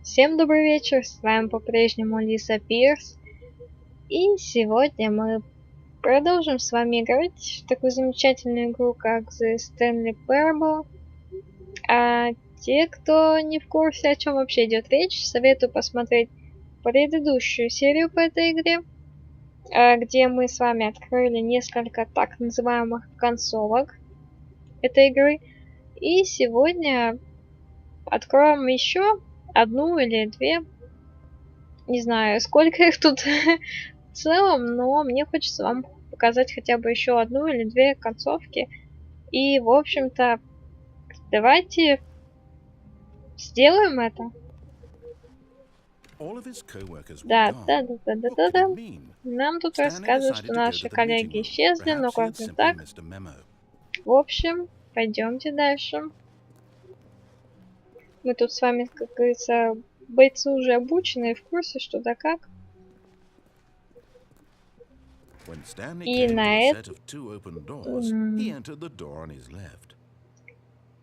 Всем добрый вечер, с вами по-прежнему Лиса Пирс. И сегодня мы продолжим с вами играть в такую замечательную игру, как The Stanley Parable. А те, кто не в курсе, о чем вообще идет речь, советую посмотреть предыдущую серию по этой игре, где мы с вами открыли несколько так называемых концовок этой игры. И сегодня откроем еще одну или две. Не знаю, сколько их тут в целом, но мне хочется вам показать хотя бы еще одну или две концовки. И, в общем-то, давайте сделаем это. Да. Нам тут рассказывают, что наши коллеги исчезли, но как не так. В общем, пойдемте дальше. Мы тут с вами, как говорится, бойцы уже обученные, в курсе, что да как. И на это...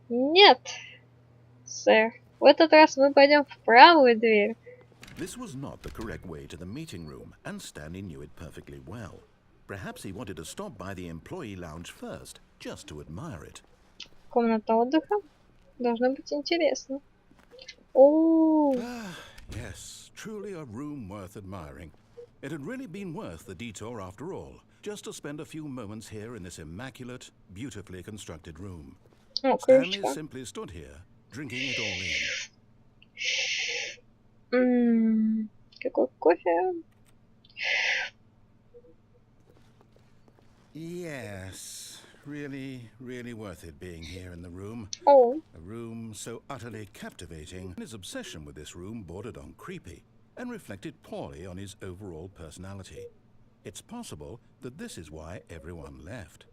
Нет, сэр. В этот раз мы пойдем в правую дверь. This was not the correct way to the meeting room, and Stanley knew it perfectly well. Perhaps he wanted to stop by the employee lounge first, just to admire it. Комната отдыха. Должно быть интересно. О. Yes, truly a room worth admiring. It had really been worth the detour after all, just to spend a few moments here in this immaculate, beautifully constructed room. Stanley simply stood here, drinking it all in. Какой кофе? Yes, really worth it being here in the room. Oh. A room so utterly captivating. His obsession with this room bordered on creepy and reflected poorly on his overall personality. It's possible that this is why everyone left.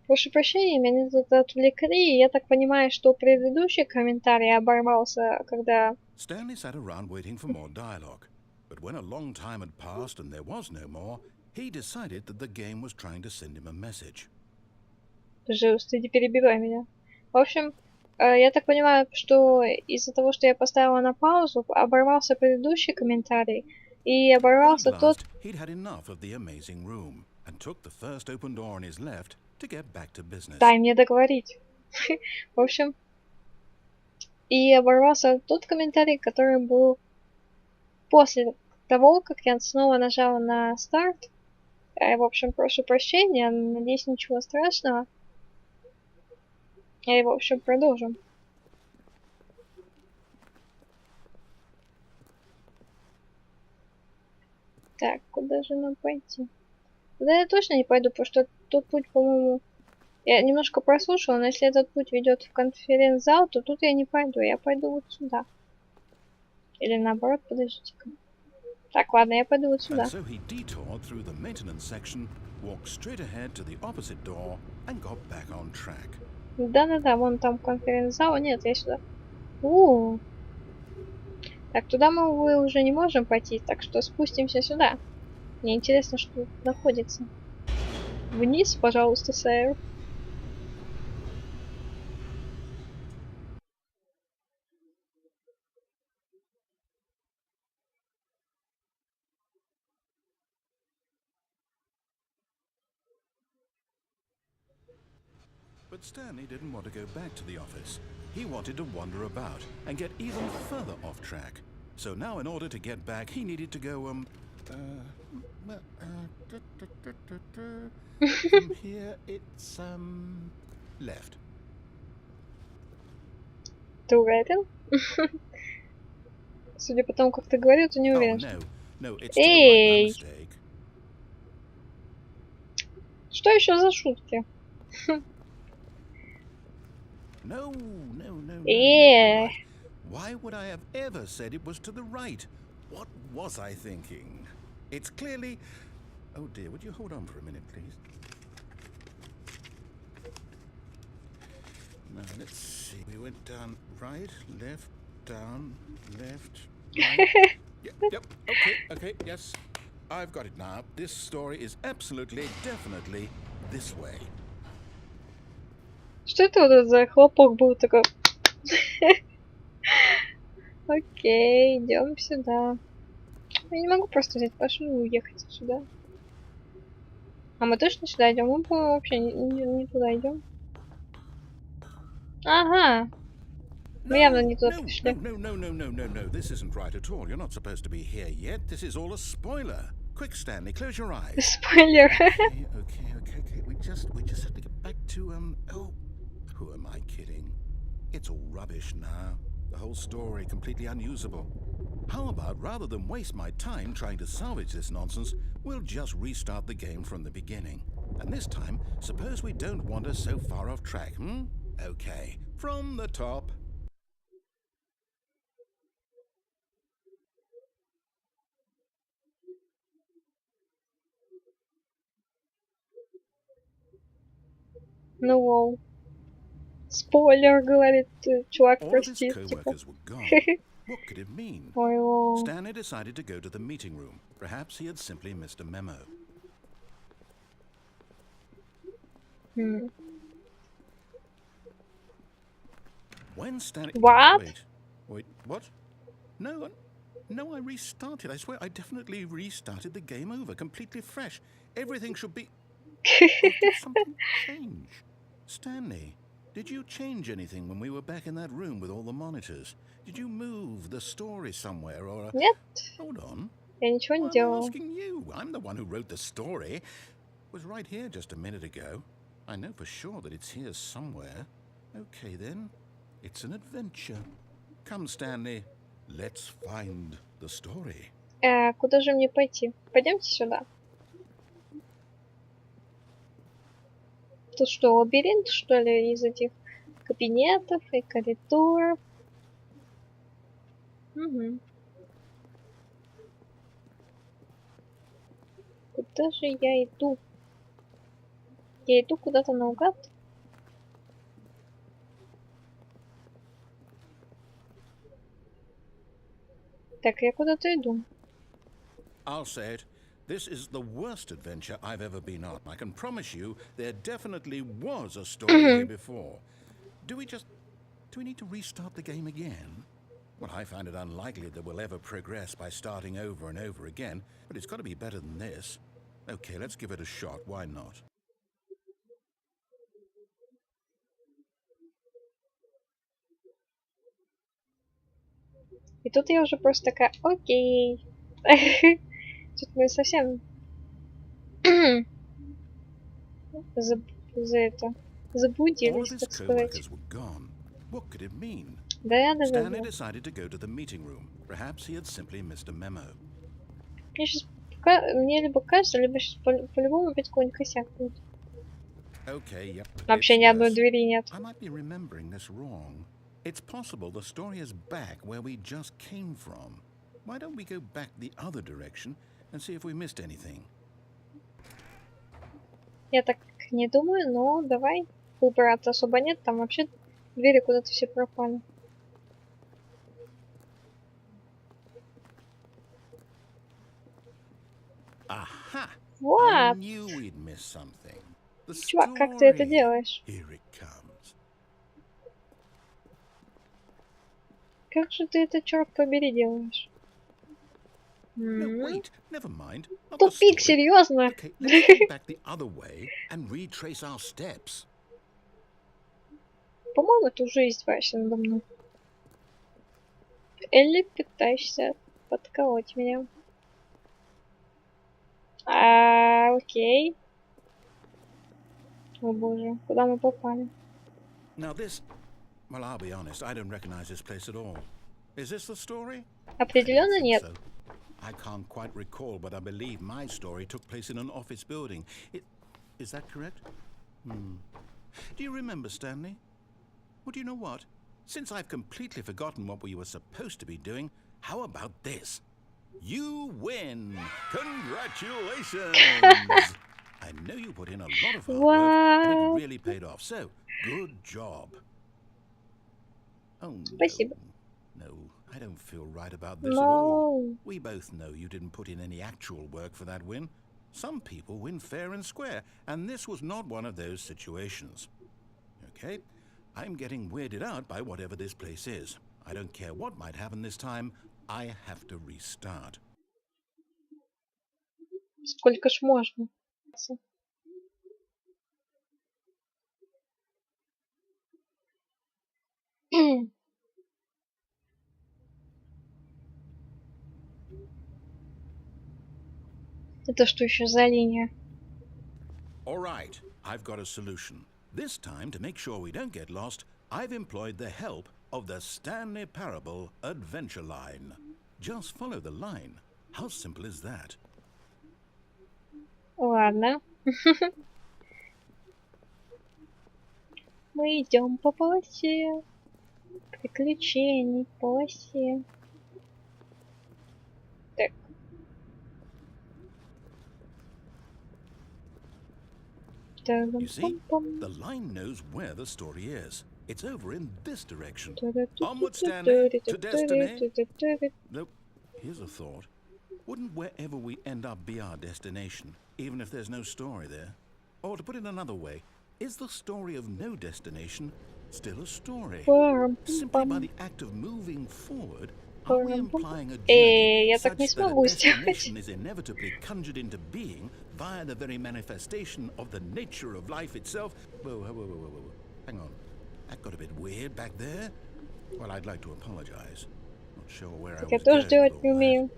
Прошу прощения, меня тут отвлекли, и я так понимаю, что предыдущий комментарий оборвался, когда... Stanley sat around waiting for more dialogue, but when a long time had passed and there was no more, he decided that the game was trying to send him a message. Пожалуйста, не перебивай меня. В общем, я так понимаю, что из-за того, что я поставила на паузу, оборвался предыдущий комментарий, и оборвался тот... He'd had enough of the amazing room and took the first open door on his left to get back to business. Дай мне договорить. В общем, и оборвался тот комментарий, который был после того, как я снова нажала на старт. В общем, прошу прощения, надеюсь, ничего страшного. И, в общем, продолжим. Так, куда же нам пойти? Туда я точно не пойду, потому что тот путь, по-моему, я немножко прослушала, но если этот путь ведет в конференц-зал, то тут я не пойду, я пойду вот сюда. Или наоборот, подождите-ка. Так, ладно, я пойду вот сюда. Да-да-да, вон там конференц-зал, нет, я сюда. Так, туда мы уже не можем пойти, так что спустимся сюда. Мне интересно, что тут находится. Вниз, пожалуйста, сэр. But Stanley didn't want to go back to the office. He wanted to wander about and get even further off track. So now in order to get back, he needed to go, from here it's, left. Ты уверен? Судя по тому, как ты говорил, ты не уверен. Эй! Что еще за шутки? No. Why would I have ever said it was to the right? What was I thinking? It's clearly... Oh dear, would you hold on for a minute, please? Now, let's see. We went down right, left, down, left, right. Yep, okay, yes. I've got it now. This story is absolutely, definitely this way. Что это вот за хлопок был такой? Окей, идем сюда. Я не могу просто взять машину и уехать сюда. А мы точно сюда идем? Мы, по-моему, вообще не туда идем. Ага. Мы явно не туда пришли. No. This isn't right at all. You're not supposed to be here yet. This is all a spoiler. Quick, Stanley, close your eyes. Спойлер. Okay. We just have to get back to oh, who am I kidding? It's all rubbish now. The whole story completely unusable. How about, rather than waste my time trying to salvage this nonsense, we'll just restart the game from the beginning. And this time, suppose we don't wander so far off track, hmm? Okay, from the top. Ну, воу. Спойлер, говорит чувак, All of his прости. Типа. co-workers were gone. What could it mean? Ой, воу. Stanley decided to go to the meeting room. Perhaps he had simply missed a memo. When Stanley... What? Wait, what? No, I restarted. I swear, I definitely restarted the game over, completely fresh. Everything should be... Oh, did something change? Stanley, did you change anything when we were back in that room with all the monitors? Did you move the story somewhere or... Нет. Hold on. Я ничего не I'm делала. asking you. I'm the one who wrote the story. It was right here just a minute ago. I know for sure that it's here somewhere. Okay, then. It's an adventure. Come, Stanley. Let's find the story. Куда же мне пойти? Пойдемте сюда. Тут что, лабиринт, что ли, из этих кабинетов и коридоров? Угу. Куда же я иду? Я иду куда-то наугад? Так, я куда-то иду. I'll say it. This is the worst adventure I've ever been on. I can promise you there definitely was a story here before. Do we need to restart the game again? Well, I find it unlikely that we'll ever progress by starting over and over again, but it's got to be better than this. Okay, let's give it a shot. Why not? И тут я уже просто такая, окей. Тут мы совсем заблудились, так сказать. What could it mean? Да. Stanley decided to go to the meeting room. Perhaps he had simply missed a memo. Мне либо кажется, либо сейчас по-любому опять какой-нибудь косяк будет. Okay, yep. Вообще ни одной двери нет. I might be remembering this wrong. It's possible the story is back where we just came from. Why don't we go back the other direction and see if we missed anything? Я так не думаю, но давай. Выбираться особо нет, там вообще двери куда-то все пропали. Aha! Вот. I knew we'd miss something. The Чувак, как ты это делаешь? Here it comes. Как же ты это, черт побери, делаешь? No, wait, never mind. Not the Тупик, story. серьезно? Okay, let's go back the other way and retrace our steps. По-моему, ты уже издеваешься надо мной. Или пытаешься подколоть меня. Окей. О боже, куда мы попали? Now this, well, I'll be honest, I don't recognize this place at all. Is this the story? Определенно нет. So. I can't quite recall, but I believe my story took place in an office building. Is that correct? Do you remember, Stanley? Well, do you know what? Since I've completely forgotten what we were supposed to be doing, how about this? You win! Congratulations! I know you put in a lot of hard work, and it really paid off. So, good job. Oh, Спасибо. No, I don't feel right about this at all. We both know you didn't put in any actual work for that win. Some people win fair and square, and this was not one of those situations. Okay, I'm getting weirded out by whatever this place is. I don't care what might happen this time. I have to restart. Сколько ж можно? Это что еще за линия? All right, I've got a solution. This time, to make sure we don't get lost, I've employed the help of the Stanley Parable adventure line. Just follow the line. How simple is that? Ладно. Мы идем по полосе. Приключений по полосе. Так. You see, the line knows where the story is. It's over in this direction. Onward, Stanley, to destiny. Nope. Here's a thought. Wouldn't wherever we end up be our destination, even if there's no story there? Or to put it another way, is the story of no destination still a story? Simply by the act of moving forward, are we implying a journey such that a destination is inevitably conjured into being via the very manifestation of the nature of life itself? Whoa. Hang on. That got a bit weird back there. Well, I'd like to apologize. Not sure where I was going with all that.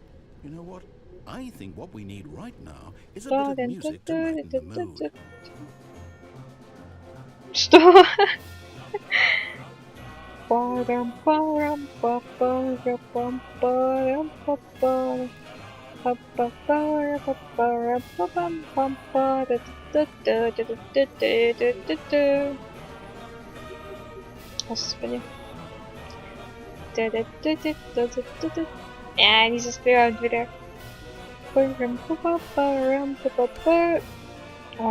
You know what? I think what we need right now is a bit of music to lighten the mood. Что? Господи. Не застряла в дверях. Ой,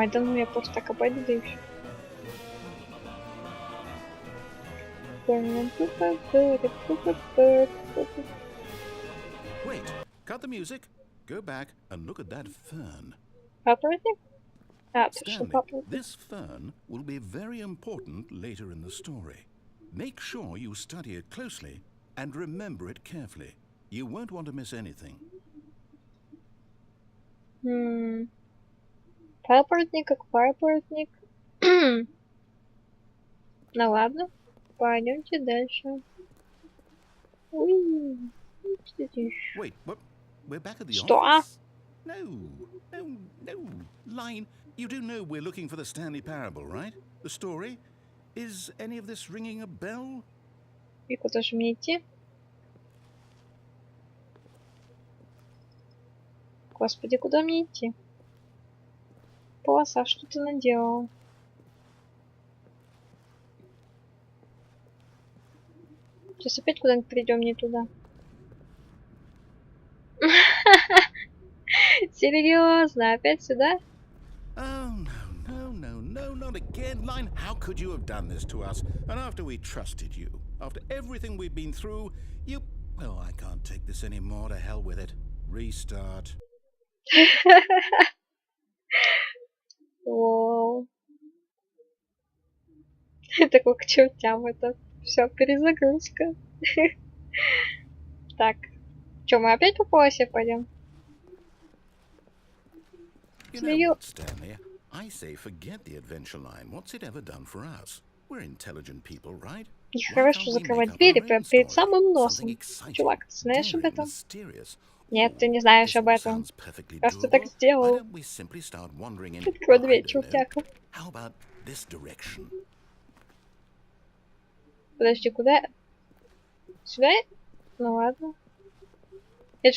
да ну я просто так обойду, да и всё. Wait, cut the music. Go back and look at that fern. Папоротник? Stanley, this fern will be very important later in the story. Make sure you study it closely and remember it carefully. You won't want to miss anything. Папоротник как папоротник. Ну ладно, пойдемте дальше. Wait, what? We're back at the Что? office? No. Line, you do know we're looking for the Stanley Parable, right? The story? Is any of this ringing a bell? И куда же мне идти? Господи, куда мне идти? Полоса, что ты наделал? Сейчас опять куда-нибудь придем не туда. Серьезно, опять сюда? Oh, no, not again. Line, how could you have done this to us? And after we trusted you, after everything we've been through, you... Oh, I can't take this anymore. To hell with it. Restart. Воу. Такой к чертям это. Все, перезагрузка. Так. Че, мы опять по полосе пойдем? You know what, Stanley? I say forget the adventure line. What's it ever done for us? We're intelligent people, right? Нехорошо закрывать двери прямо перед самым носом. Чувак, ты знаешь об этом? Нет, ты не знаешь об этом. Раз ты так сделал. Открой дверь, чертяка. Подожди, куда? Сюда? Ну ладно. Я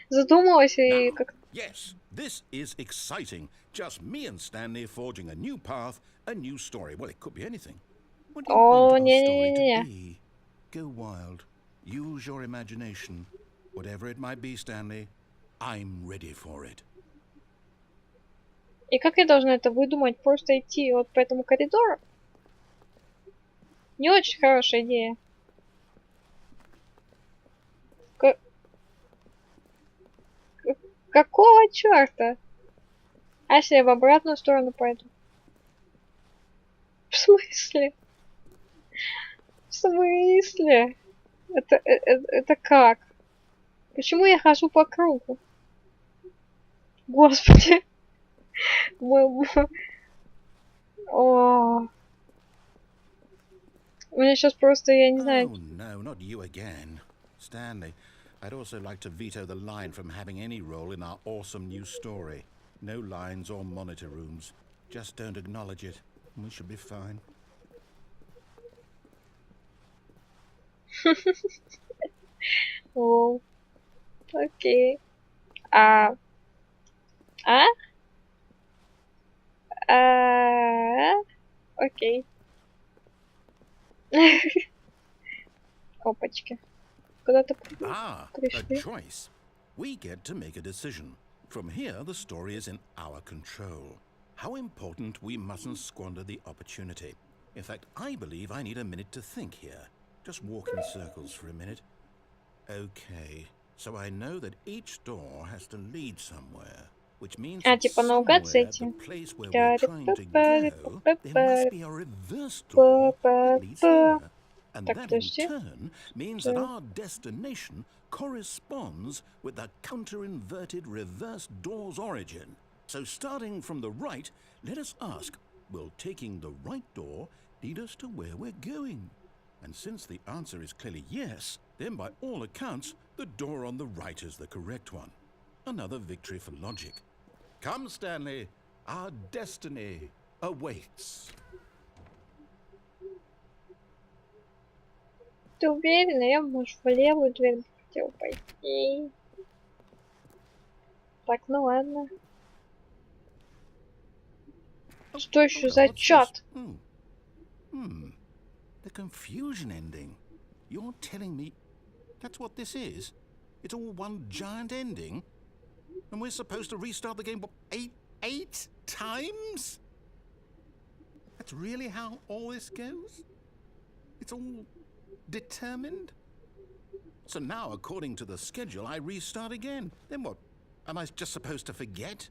задумалась и как... Yes, this is exciting. Just me and Stanley forging a new path, a new story. Well, it could be anything. What do you want our story to be? Go wild. Use your imagination. Whatever it might be, Stanley, I'm ready for it. И как я должна это выдумать? Просто идти вот по этому коридору? Не очень хорошая идея. Какого черта? А если я в обратную сторону пойду? В смысле? В смысле? Это как? Почему я хожу по кругу? Господи. О. У меня сейчас просто, я не знаю... Oh, no, not you again. Stanley, I'd also like to veto the line from having any role in our awesome new story. No lines or monitor rooms. Just don't acknowledge it. We should be fine. О, окей. А? А? Окей. Опачки. Куда-то a пришли. choice. We get to make a decision. From here, the story is in our control. How important we mustn't squander the opportunity. In fact, I believe I need a minute to think here. Just walk in circles for a minute. Okay, so I know that each door has to lead somewhere, which means that Типа somewhere наугад at зайти. the place where we're trying to go, there must be a reverse door that leads here. And Так, that in подожди. turn means that our destination corresponds with the counter-inverted reverse door's origin. So starting from the right, let us ask, will taking the right door lead us to where we're going? And since the answer is clearly yes, then by all accounts, the door on the right is the correct one. Another victory for logic. Come, Stanley, our destiny awaits. Ты уверена? Я, может, в левую дверь хотела пойти. Так, ну ладно. Что еще за чат? The confusion ending. You're telling me that's what this is? It's all one giant ending? And we're supposed to restart the game, what, eight times? That's really how all this goes? It's all determined? So now, according to the schedule, I restart again. Then what? Am I just supposed to forget?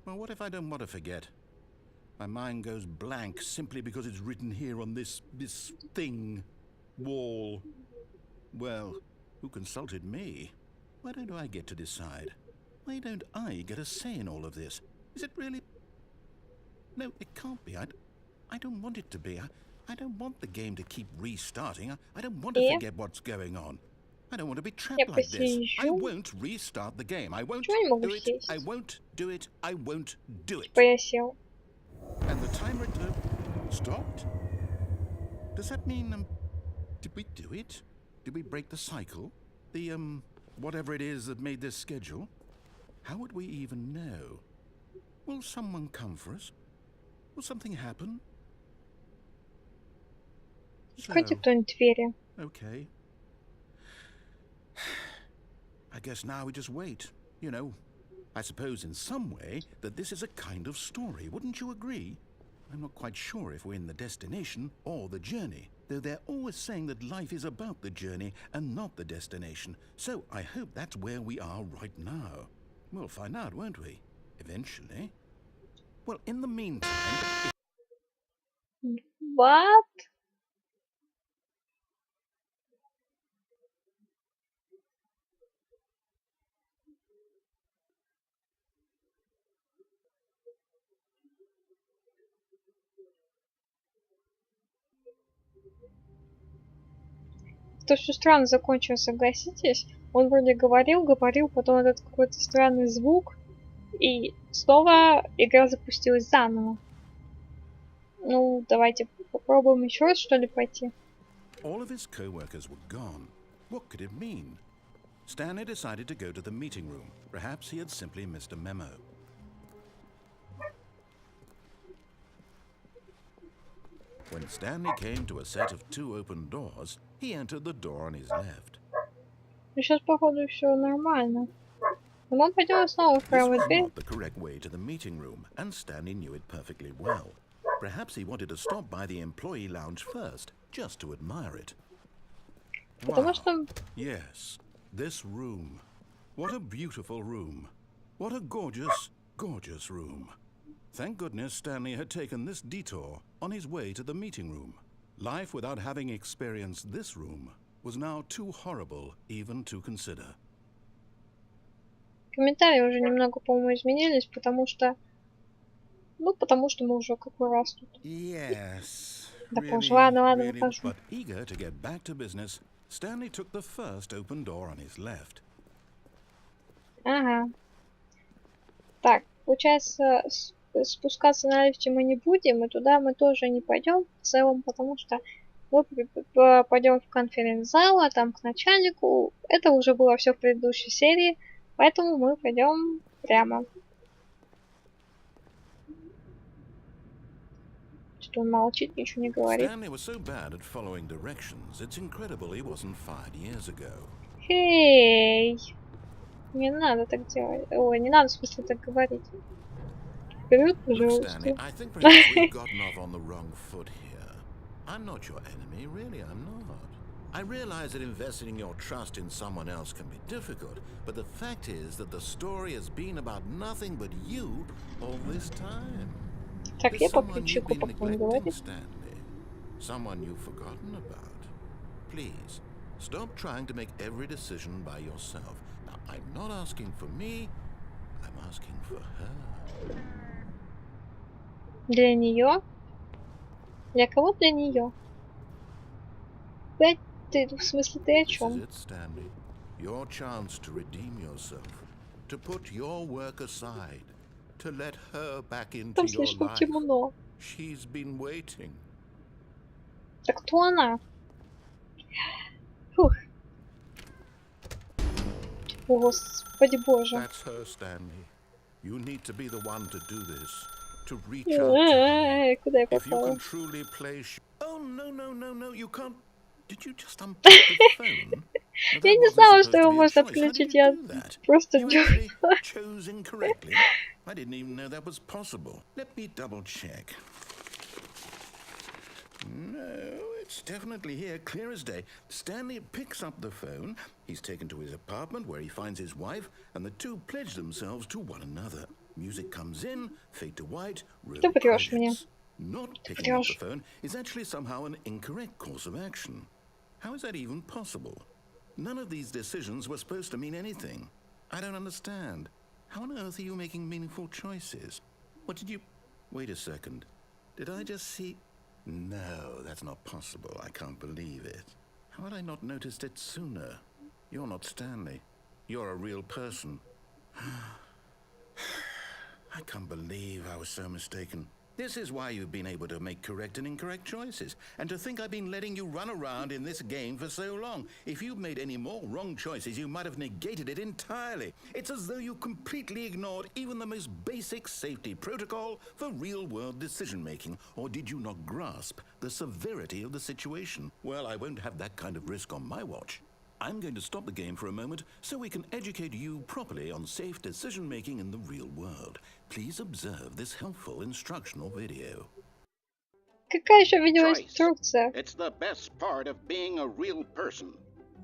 Well, what if I don't want to forget? My mind goes blank simply because it's written here on this thing, wall. Well, who consulted me? Why don't I get to decide? Why don't I get a say in all of this? Is it really? No, it can't be. I don't want it to be. I don't want the game to keep restarting. I don't want to forget what's going on. I don't want to be trapped like this. I won't restart the game. I won't do it. I won't do it. I won't do it. And the timer stopped? Does that mean, did we do it? Did we break the cycle? The, whatever it is that made this schedule? How would we even know? Will someone come for us? Will something happen? Откройте кто-нибудь двери. Okay. I guess now we just wait. You know, I suppose in some way that this is a kind of story. Wouldn't you agree? I'm not quite sure if we're in the destination or the journey, though they're always saying that life is about the journey and not the destination. So I hope that's where we are right now. We'll find out, won't we? Eventually. Well, in the meantime... What? То, что странно закончилось, согласитесь? Он вроде говорил, потом этот какой-то странный звук, и снова игра запустилась заново. Ну, давайте попробуем еще раз, что ли, пойти. All of his co-workers were gone. What could it mean? Stanley decided to go to the meeting room. Perhaps he had simply missed a memo. When Stanley came to a set of 2 open doors, he entered the door on his left. Ну, сейчас, походу, все нормально. Но мы пойдем снова в правую дверь. This was not the correct way to the meeting room, and Stanley knew it perfectly well. Perhaps he wanted to stop by the employee lounge first, just to admire it. Потому что... Yes, this room. What a beautiful room. What a gorgeous, gorgeous room. Thank goodness Stanley had taken this detour on his way to the meeting room. Life without having experienced this room was now too horrible even to consider. Комментарии уже немного, по-моему, изменились, потому что мы уже какой раз тут. Yes. Да боже, ладно, выхожу. But eager to get back to business, Stanley took the first open door on his left. Ага. Так, получается, спускаться на лифте мы не будем, и туда мы тоже не пойдем в целом, потому что мы пойдем в конференц-зал, а там к начальнику. Это уже было все в предыдущей серии, поэтому мы пойдем прямо. Что он молчит, ничего не говорит. Эй! Не надо так делать. Ой, не надо, в смысле, так говорить. Вперед, пожалуйста. I'm not your enemy, really, I'm not. I realize that investing your trust in someone else can be difficult, but the fact is that the story has been about nothing but you all this time. Так, я по ключику пока не говорю. Someone you've forgotten about. Please, stop trying to make every decision by yourself. Now, I'm not asking for me, I'm asking for her. Для нее? Для кого для нее? Ты, в смысле, ты о чем? This is it, Stanley. Your chance to redeem yourself, to put your work aside, to let her back into Там your слишком life. темно. She's been waiting. Так кто она? Фух. О, Господи Боже. That's her, Stanley. You need to be the one to do this. To reach out to her. Куда я If you попала? can truly play... Oh, no, you can't... Did you just unplug the phone? Я не знала, что его можно отключить, я просто дёрнула. Chose incorrectly? I didn't even know that was possible. Let me double check. No, it's definitely here, clear as day. Stanley picks up the phone. He's taken to his apartment where he finds his wife, and the two pledge themselves to one another. Music comes in, fade to white, roll credits. Not picking up the phone is actually somehow an incorrect course of action. How is that even possible? None of these decisions were supposed to mean anything. I don't understand. How on earth are you making meaningful choices? What did you... Wait a second. Did I just see... No, that's not possible. I can't believe it. How had I not noticed it sooner? You're not Stanley. You're a real person. I can't believe I was so mistaken. This is why you've been able to make correct and incorrect choices. And to think I've been letting you run around in this game for so long. If you'd made any more wrong choices, you might have negated it entirely. It's as though you completely ignored even the most basic safety protocol for real-world decision-making. Or did you not grasp the severity of the situation? Well, I won't have that kind of risk on my watch. I'm going to stop the game for a moment so we can educate you properly on safe decision-making in the real world. Please observe this helpful instructional video. Какая еще видеоинструкция? It's the best part of being a real person,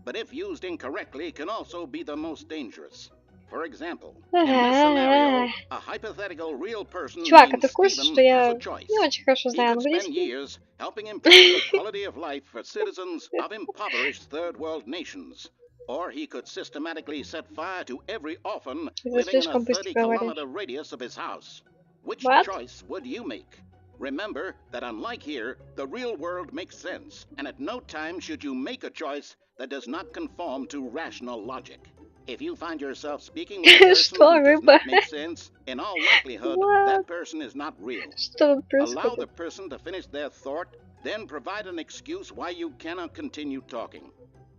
but if used incorrectly can also be the most dangerous. For example, in this scenario, a hypothetical real person Чувак, ты named в курсе, что Stephen has я a choice. не очень хорошо He знаю could spend английский? years helping improve the quality of life for citizens of impoverished third world nations. Or he could systematically set fire to every orphan living in a 30-kilometer radius of his house. Which choice would you make? Remember that unlike here, the real world makes sense, and at no time should you make a choice that does not conform to rational logic. If you find yourself speaking with a person who does not make sense, in all likelihood, that person is not real. Allow the person to finish their thought, then provide an excuse why you cannot continue talking.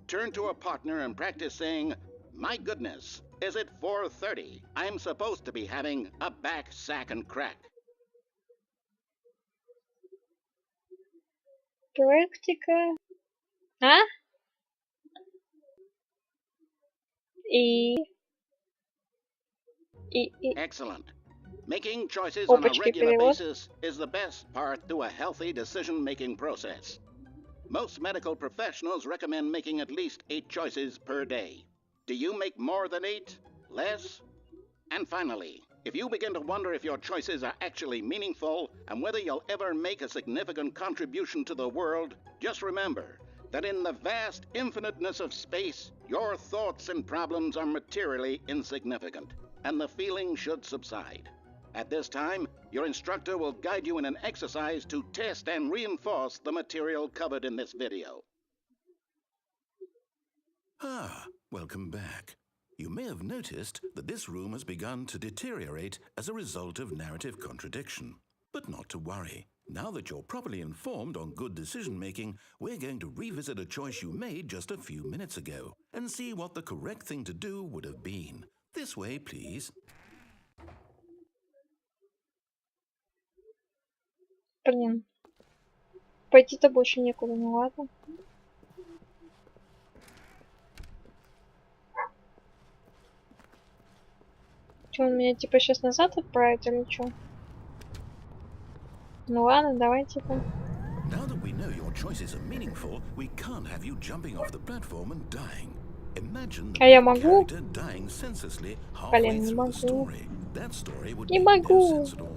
Turn to a partner and practice saying, "My goodness, is it 4:30? I'm supposed to be having a back, sack, and crack." Практика. А? И... Excellent. Making choices on a regular basis is the best part to a healthy decision-making process. Most medical professionals recommend making at least 8 choices per day. Do you make more than 8? Less? And finally, if you begin to wonder if your choices are actually meaningful and whether you'll ever make a significant contribution to the world, just remember, that in the vast infiniteness of space, your thoughts and problems are materially insignificant, and the feeling should subside. At this time, your instructor will guide you in an exercise to test and reinforce the material covered in this video. Ah, welcome back. You may have noticed that this room has begun to deteriorate as a result of narrative contradiction. But not to worry. Now that you're properly informed on good decision-making, we're going to revisit a choice you made just a few minutes ago and see what the correct thing to do would have been. This way, please. Блин. Пойти-то больше некуда, ну ладно. Что, он меня типа сейчас назад отправит или что? Ну ладно, давайте-ка. Now that we know your choices are meaningful, we can't have you jumping off the platform and dying. Imagine the character dying senselessly halfway through the story. That story would make no sense at all.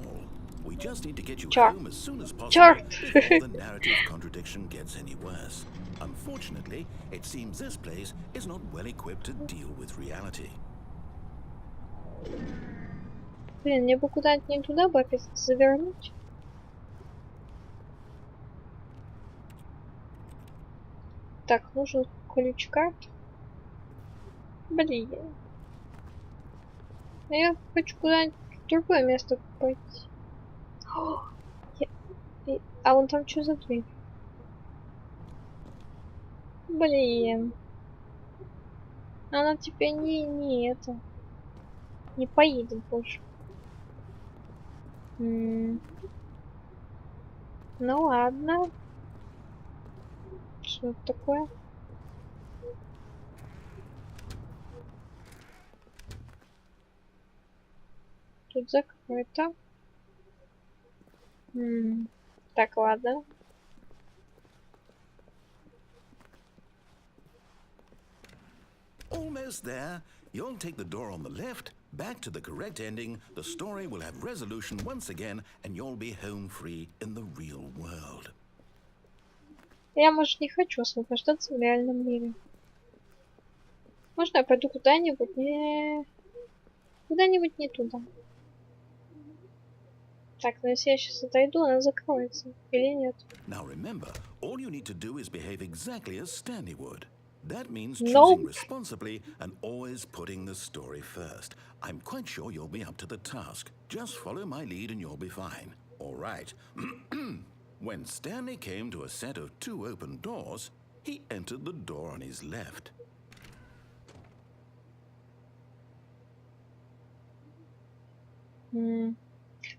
We just need to get you home as soon as possible before the narrative contradiction gets any worse. Unfortunately, it seems this place is not well equipped to deal with reality. Блин, мне бы куда-нибудь не туда бы опять завернуть. Так, нужен ключ-карт. Блин. Я хочу куда-нибудь в другое место пойти. А вон там что за дверь? Блин. Она теперь не это. Не поедет больше. Ну ладно. Что это такое? Тут закрыто. Так, ладно. Almost there. You'll take the door on the left, back to the correct ending, the story will have resolution once again, and you'll be home free in the real world. Я, может, не хочу освобождаться в реальном мире. Можно я пойду куда-нибудь куда-нибудь не туда? Так, но если я сейчас отойду, она закроется. Или нет? Now remember, all you need to do is behave exactly as Stanley would. That means choosing responsibly and always putting the story first. I'm quite sure you'll be up to the task. Just follow my lead and you'll be fine. All right. When Stanley came to a set of 2 open doors, he entered the door on his left.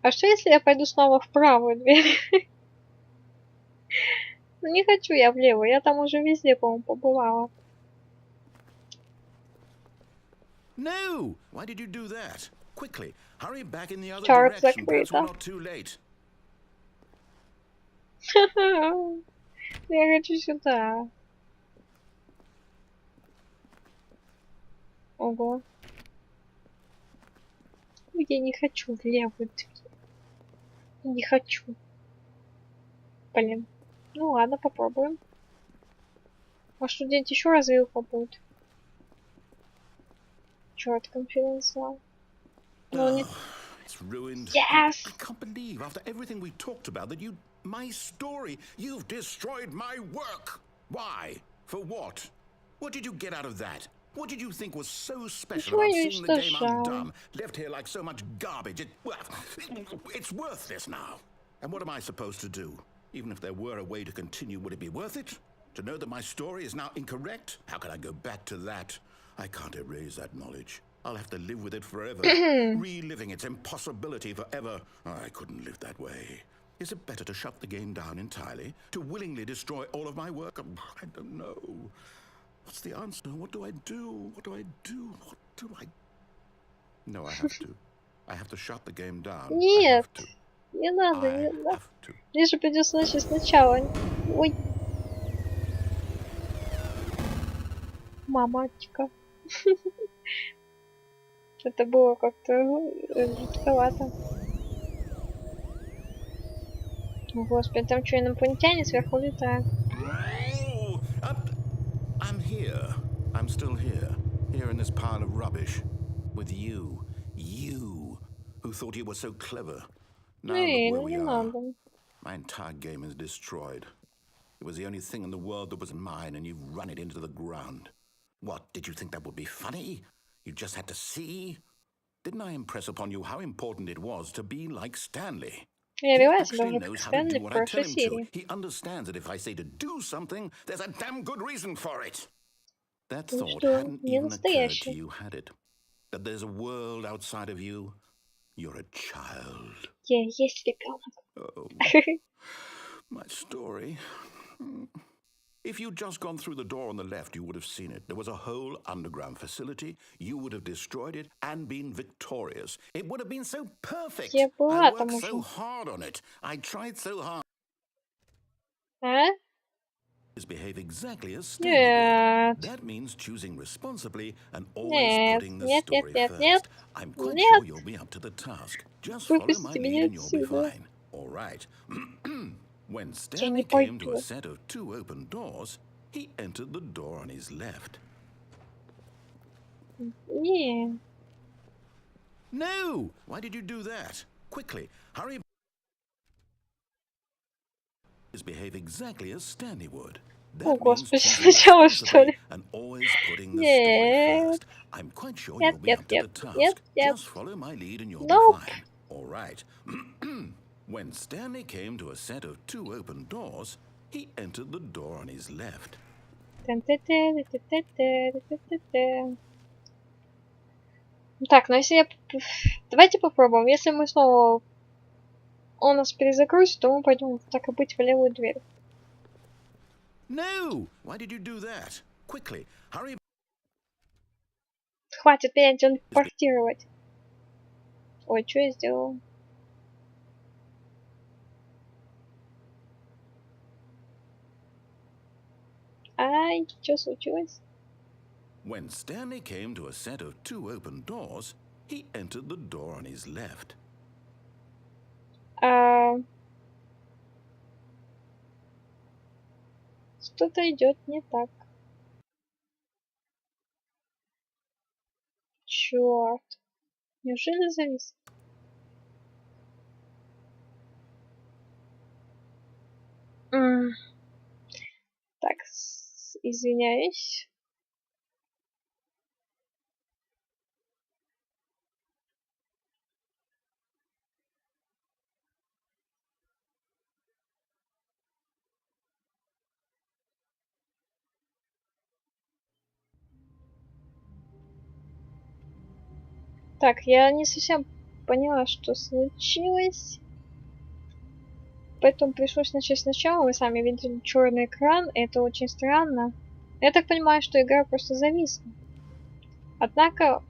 А что если я пойду снова в правую дверь? Ну не хочу я влево, я там уже везде, по-моему, побывала. No! Why did you do that? Quickly, hurry back in the other direction because we're not too late. Я хочу сюда. Ого. Я не хочу в левую дверь. Не хочу. Блин. Ну ладно, попробуем. Может, тут где-нибудь еще развилка будет? Черт, конференц-зал. It's ruined. Yes! I can't believe after everything we talked about that my story, you've destroyed my work. Why? For what? What did you get out of that? What did you think was so special about seeing the game undone? Left here like so much garbage. It's worthless now. And what am I supposed to do? Even if there were a way to continue, would it be worth it? To know that my story is now incorrect? How can I go back to that? I can't erase that knowledge. I'll have to live with it forever. Reliving its impossibility forever. I couldn't live that way. Is it better to shut the game down entirely? To willingly destroy all of my work? I don't know. What's the answer? What do I do? What do I do? What do I... No, I have to. I have to shut the game down. Нет, не надо, не надо. Мне же придется начать сначала. Ой. Мамочка. Это было как-то жутковато. О, Господи, там что, инопланетяне сверху летают? here. I'm still here. Here in this pile of rubbish. With you. You. Who thought you were so clever. Now look where we are. My entire game is destroyed. It was the only thing in the world that was mine, and you've run it into the ground. What, did you think that would be funny? You just had to see? Didn't I impress upon you how important it was to be like Stanley? He actually knows how to do what I tell him to. He understands that if I say to do something, there's a damn good reason for it. That thought hadn't even occurred to you, had it? That there's a world outside of you? You're a child. Я есть ребенок. Oh, my story. If you'd just gone through the door on the left, you would have seen it. There was a whole underground facility. You would have destroyed it and been victorious. It would have been so perfect. I worked so hard on it. I tried so hard. Behave exactly as Stanley would. That means choosing responsibly and always putting the story first. I'm quite sure you'll be up to the task. Just follow my lead and you'll be fine. All right. When Stanley came to a set of 2 open doors, he entered the door on his left. No! Why did you do that? Quickly, hurry. Behave exactly as Stanley would. О, Господи, сначала что ли? Нет. I'm quite sure you'll be up to the task. Just follow my lead and you'll be fine. All right. When Stanley came to a set of 2 open doors, he entered the door on his left. Так, ну если я... Давайте попробуем. Если мы снова... Он нас перезагрузит, то мы пойдем, так и быть, в левую дверь. No! Why did you do that? Quickly, hurry. Хватит портировать. Ой, что я сделал? Ай, что случилось? When Stanley came to a set of 2 open doors, he entered the door on his left. Что-то идет не так. Черт. Неужели завис? Так, извиняюсь. Так, я не совсем поняла, что случилось. Поэтому пришлось начать сначала. Вы сами видели черный экран. Это очень странно. Я так понимаю, что игра просто зависла. Однако,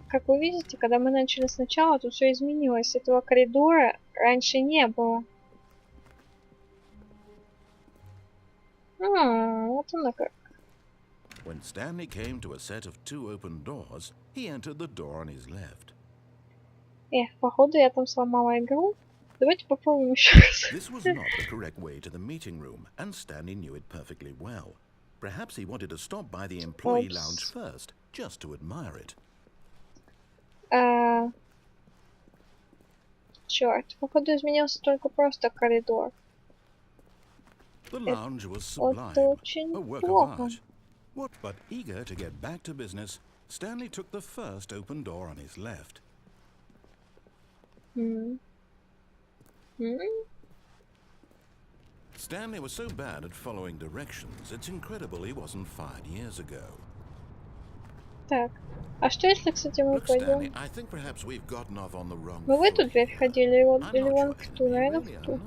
как вы видите, когда мы начали сначала, тут все изменилось. Этого коридора раньше не было. Вот оно как. When Stanley came to a set of 2 open doors, he entered the door on his left. Походу я там сломала игру. Давайте попробуем еще раз. This was not the correct way to the meeting room, and Stanley knew it perfectly well. Perhaps he wanted to stop by the employee lounge first, just to admire it. Черт, походу изменился только просто коридор. The lounge was sublime, a work of art. What but eager to get back to business, Stanley took the first open door on his left. Stanley was so bad at following directions, it's incredible he wasn't fired years ago. Так, а что если, кстати, мы пойдем? Stanley, I think perhaps we've gotten off on the wrong Мы в эту дверь ходили, или вон в ту, наверное, в ту.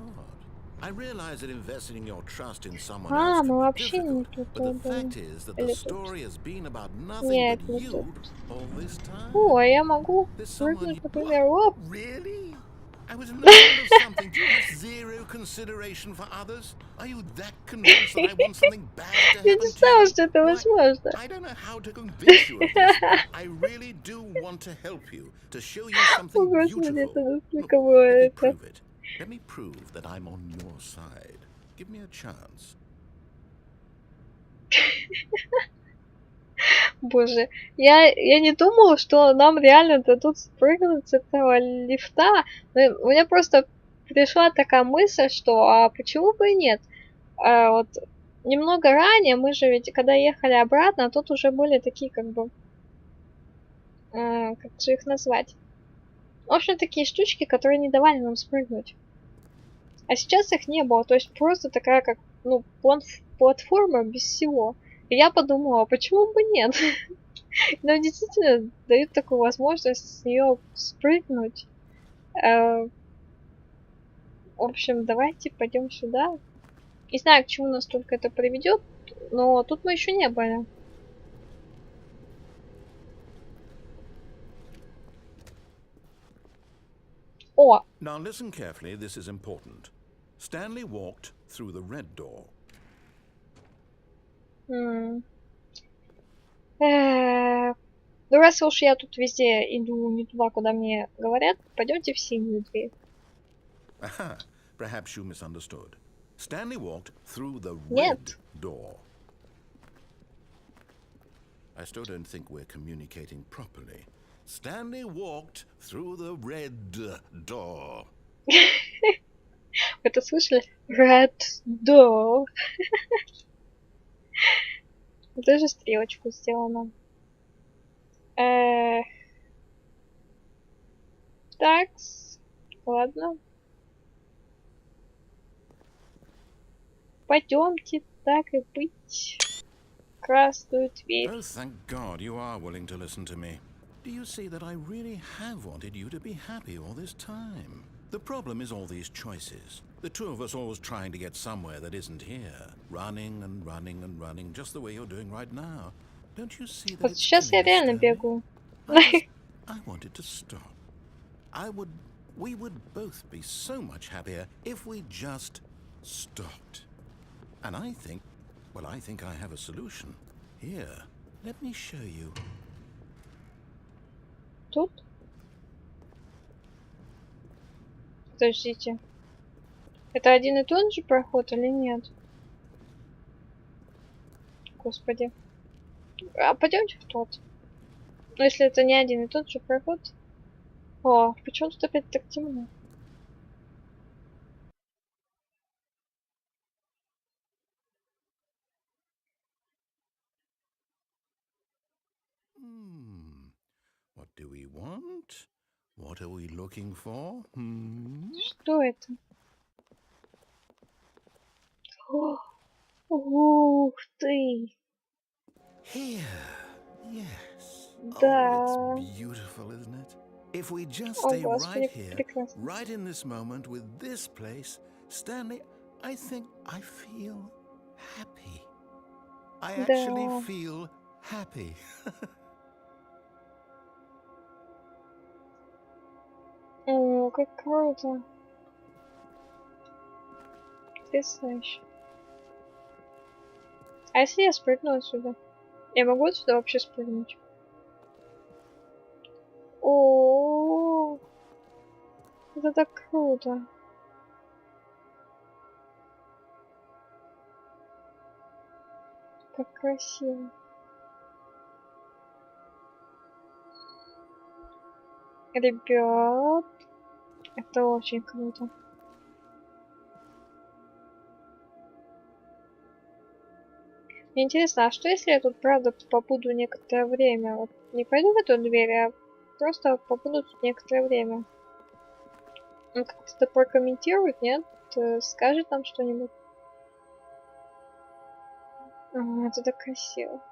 I realize that investing your trust in someone мы else вообще can не be тут. difficult, but the fact is that the story has been about nothing Нет, but не you тут. all this time. О, а я могу прыгнуть, например, оп. Really? I was in the middle of something. Do you have zero consideration for others? Are you that convinced that I want something bad to happen Я не знала, что это возможно. I don't know how to convince you of this, but I really do want to help you, to show you something О, Господи, beautiful. это настолько было Let me это. prove it. Let me prove that I'm on your side. Give me a chance. Боже, я не думала, что нам реально дадут спрыгнуть с этого лифта. Но у меня просто пришла такая мысль, что а почему бы и нет? Вот немного ранее мы же ведь, когда ехали обратно, тут уже были такие как бы, как же их назвать? В общем, такие штучки, которые не давали нам спрыгнуть. А сейчас их не было, то есть просто такая как, ну, платформа без всего. И я подумала, а почему бы нет? Нам действительно дают такую возможность с нее спрыгнуть. В общем, давайте пойдем сюда. Не знаю, к чему нас только это приведет, но тут мы еще не были. О! Now listen carefully, this is important. Stanley walked through the red door. Ну раз уж я тут везде иду не туда, куда мне говорят, пойдемте в синюю дверь. Aha, perhaps you misunderstood. Stanley walked through the Нет. red door. I still don't think we're communicating properly. Stanley walked through the red door. Вы это слышали? Red door. Даже стрелочку сделано. Так, ладно. Пойдемте, так и быть. Красную дверь. Oh, thank God you are willing to listen to me. Do you see that I really have wanted you to be happy all this time? The problem is all these choices. The two of us always trying to get somewhere that isn't here. Running and running and running, just the way you're doing right now. Don't you see that Вот it's сейчас я killing us, реально Stanley? бегу. I wanted to stop. We would both be so much happier if we just stopped. And I think I have a solution. Here, let me show you. Тут? Подождите. Это один и тот же проход или нет? Господи. А пойдемте в тот. Ну, если это не один и тот же проход. О, почему тут опять так темно? What do we want? What are we looking for? Что это? О, ух ты! Here, yes. Да. Oh, it's beautiful, isn't it? If we just О, stay right Господи, here, прекрасно. right in this moment with this place, Stanley, I think I feel happy. I actually Да. feel happy. О, как круто. Потрясающе. А если я спрыгну отсюда? Я могу отсюда вообще спрыгнуть? О, это так круто. Как красиво. Ребят, это очень круто. Мне интересно, а что если я тут правда побуду некоторое время? Вот не пойду в эту дверь, а просто побуду тут некоторое время. Он как-то прокомментирует, нет? Скажет нам что-нибудь? Это так красиво.